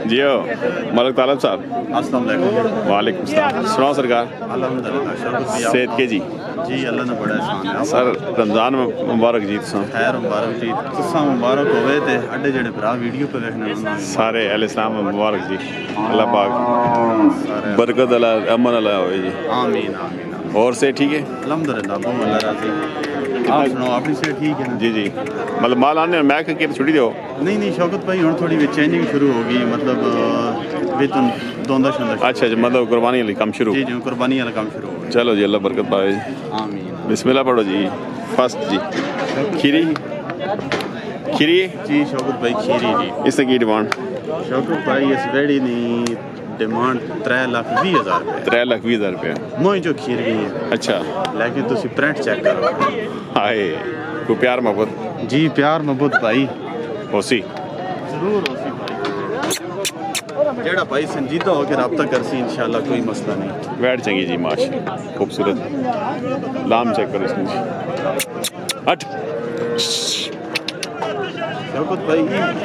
जियो मलिक तालब साहब अस्सलाम वालेकुम। वालेकुम सलाम। सुनाओ सरकार, अल्हम्दुलिल्लाह सेहत के जी जी अल्लाह ने बड़ा एहसान है सर। रमजान मुबारक जी तुसां खैर मुबारक जी तुसां मुबारक होवे ते अड्डे जेड़े भरा वीडियो पे देखने उन्होंने सारे अहले इस्लाम मुबारक जी। अल्लाह पाक बरकत अला अमन अला होए जी। आमीन आमीन। और से ठीक है अल्हम्दुलिल्लाह बहुत अल्लाह राजी। आप सुनाओ अपनी से ठीक है ना? जी जी। मतलब माल आने मैं कि छुट्टी दो नहीं नहीं शौकत भाई हुण थोड़ी विच चेंजिंग शुरू हो गई मतलब वेतन दोंदा शंदा अच्छा जी, मतलब कुर्बानी वाली काम शुरू। जी जी कुर्बानी वाला काम शुरू हो गया। चलो जी, अल्लाह बरकत पाए जी। आमीन। बिस्मिल्लाह पढ़ो जी। फर्स्ट जी खीरी खीरी जी शौकत भाई खीरी जी। इससे की डिमांड? शौकत भाई इस वेड़ी नी डिमांड 3,20,000 रुपये। 3,20,000 रुपये मोई जो खीर गई है अच्छा। लेकिन तुसी प्रिंट चेक करो। हाय को प्यार मोहब्बत जी प्यार मोहब्बत भाई होसी जरूर होसी भाई। जेड़ा भाई संजीदा होकर रब्ता करसी इंशाल्लाह कोई मसला नहीं। बैठ चंगी जी माशा खूबसूरत। लाम चेक करो इसमें। हट शौकत भाई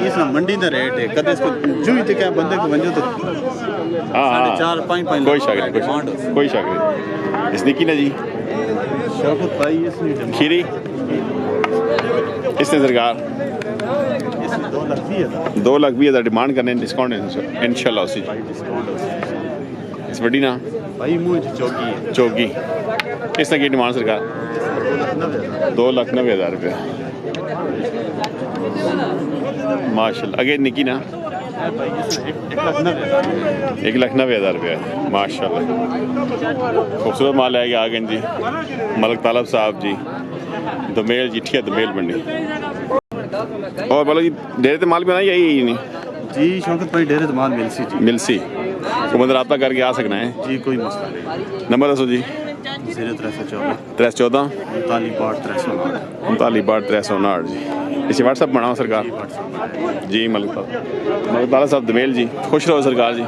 इस मंडी का रेट है कदे इसको जूई ते क्या बंदे को वंजो तो हाँ 4-5 कोई शक नहीं कोई शक नहीं। इसने की ना जी शौकत भाई इसने खीरी इसने सरकार 2,20,000 डिमांड करने डिस्काउंट इंशाल्लाह उसी इस बड़ी ना भाई मुझे चौकी है चौकी इसने की डिमांड सरकार 2,90,000 रुपये माशाल्लाह। आगे निकी ना 1,90,000 रुपये माशाल्लाह। खूबसूरत माल है आगे जी। मलिक तालब साहब जी दमेल जी ठीक है दमेल मंडी। और बोलो जी डेरे तो माल भी बनाई यही नहीं जी शौकत भाई डेरे तो माल मिलसी जी मिलसी तो मतलब रब्ता करके आ सकना है जी कोई मसला नहीं। नंबर दसो जी 0314 314 39 जी। इसे व्हाट्सअप बनाओ सरकार जी। मलिक ताला साहब दमेल जी खुश रहो सरकार जी।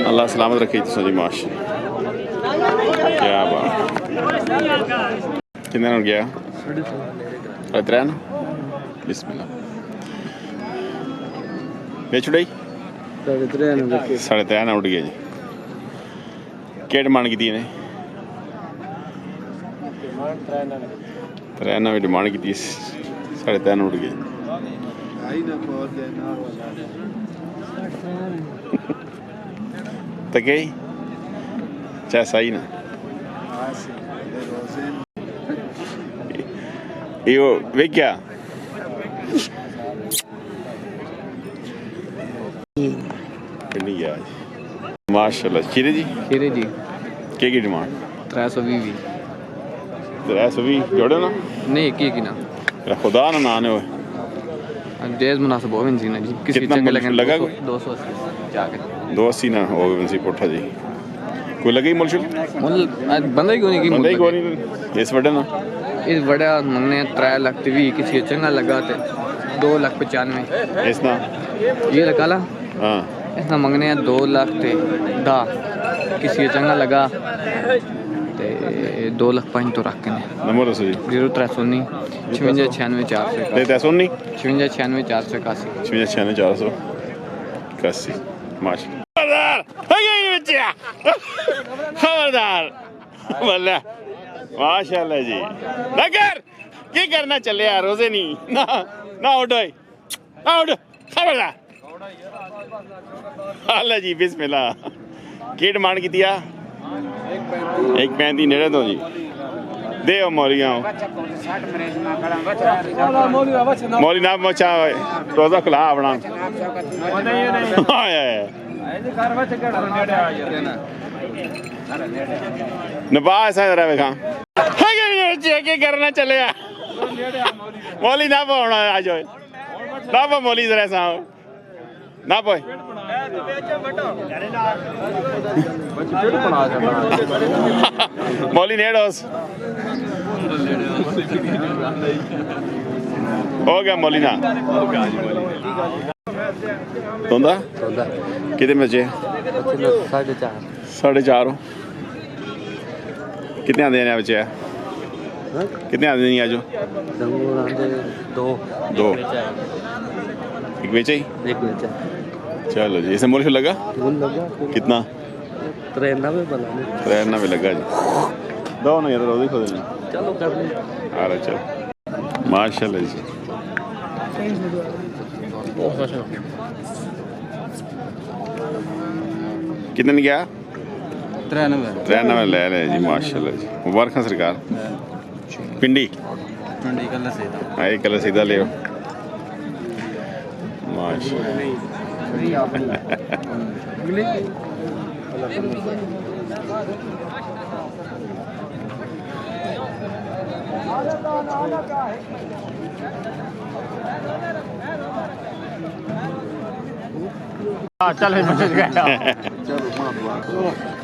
अल्लाह सलामत रखे जी माशा क्या बात। कितने हो गया 3 बिस्मिल्लाह बेच उड़ाई 3.5 उड़ गया जी। क्या डिमांड की थी इन्हें? 3 डिमांड की थी 3.5 उड़ गई। तो क्या चाहे सही ना यो वे क्या माशाल्लाह। खीरे जी खीरे जी क्या की डिमांड? 320 320 जोड़े ना नहीं एक ही ना खुदा ना नाने हो जेज मुनासिब हो जी ना जी किसी कितना चंगे लगे लगा 280 जाके 280 ना हो वंसी पोठा जी कोई लगे मुलशुल मुल बंदा ही क्यों नहीं की बंदा ही कोई नहीं इस वडे ना इस बड़ा मंगने 3,20,000 किसी चंगा लगा ते 2,95,000 इस ना ये लगा ला हाँ इसना मंगने 2,10,000 किसी चंगा लगा ते 2,05,000 तो रख के ने नंबर दसो जी 0319 56 96 400 3 नहीं 56 96 481 56 400 81 माशा खबरदार बोला माशाल्लाह जी। नगर की करना चले यार रोजे नहीं ना ना उठो ना उठो खबरदार अल्लाह जी बिस्मिल्लाह। की डिमांड की दिया 1.35 नेड़े दो जी दे मौलिया मौली ना मचा रोजा खुला अपना नबा ऐसा रहा क्या करना चले मौली ना पाना आज ना पा मौली जरा ऐसा ना पाए मौली नेड़ोस हो गया मौली ना तोंदा कितने बचे 4.5 कितने आते हैं बचे कितने आते नहीं आज 2 एक बेचे ही एक बेचा चलो जी इसे मुल्क लगा फूल लगा कितना 93 बनाने 93 लगा जी दो ना यार रोज़ी खुद नहीं चलो कर ले आ रहा चलो माशाल्लाह जी कितने ने गया 93 ले ले जी माशाल्लाह जी मुबारक सरकार पिंडी हाँ एक कलर सीधा ले चल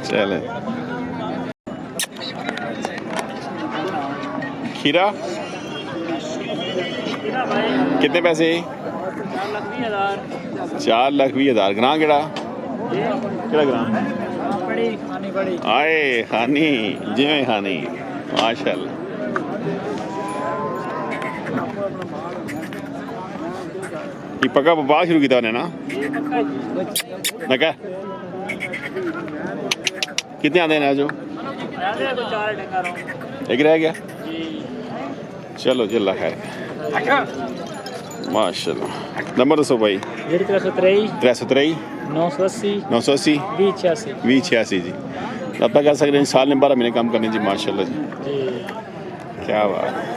चले खीरा कितने पैसे 4,20,000 ग्रां केड़ा ग्रां आए खानी जिमें खानी माशाल्लाह ये पक्का व्यापार शुरू किया उन्हें ना मैं क्या कितने आते हैं जो एक रह गया चलो जी अल्लाह खैर माशाल्लाह नंबर दसो भाई 323 980 2086 जी अब तक कर सकते हैं साल में 12 महीने काम करने जी माशाल्लाह जी क्या बात